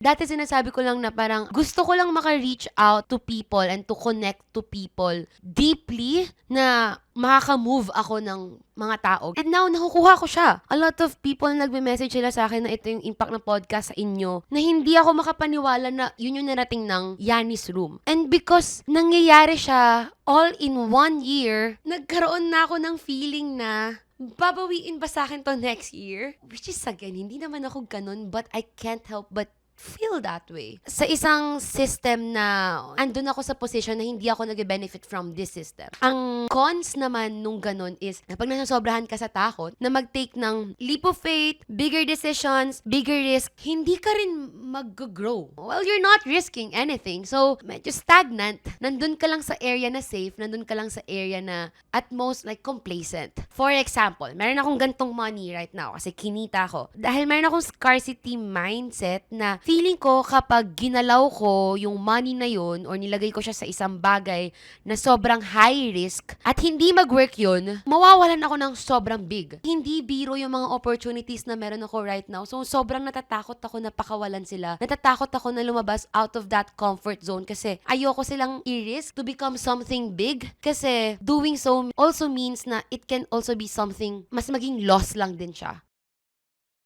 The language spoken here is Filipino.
Dati sinasabi ko lang na parang gusto ko lang maka-reach out to people and to connect to people deeply na makaka-move ako ng mga tao. And now, nakukuha ko siya. A lot of people nagme-message sila sa akin na ito yung impact ng podcast sa inyo, na hindi ako makapaniwala na yun yung narating ng Yanis Room. And because nangyayari siya all in 1 year, nagkaroon na ako ng feeling na babawiin ba sa akin to next year? Which is again, hindi naman ako ganun, but I can't help but feel that way. Sa isang system na andun ako sa position na hindi ako nag-benefit from this system. Ang cons naman nung ganun is na pag nasasobrahan ka sa takot na mag-take ng leap of faith, bigger decisions, bigger risk, hindi ka rin mag-grow. Well, you're not risking anything. So, medyo stagnant. Nandun ka lang sa area na safe, nandun ka lang sa area na at most like complacent. For example, meron akong gantong money right now kasi kinita ko. Dahil meron akong scarcity mindset na feeling ko kapag ginalaw ko yung money na yun or nilagay ko siya sa isang bagay na sobrang high risk at hindi mag-work yun, mawawalan ako ng sobrang big. Hindi biro yung mga opportunities na meron ako right now. So, sobrang natatakot ako na pakawalan sila. Natatakot ako na lumabas out of that comfort zone kasi ayoko silang i-risk to become something big kasi doing so also means na it can also be something mas maging loss lang din siya.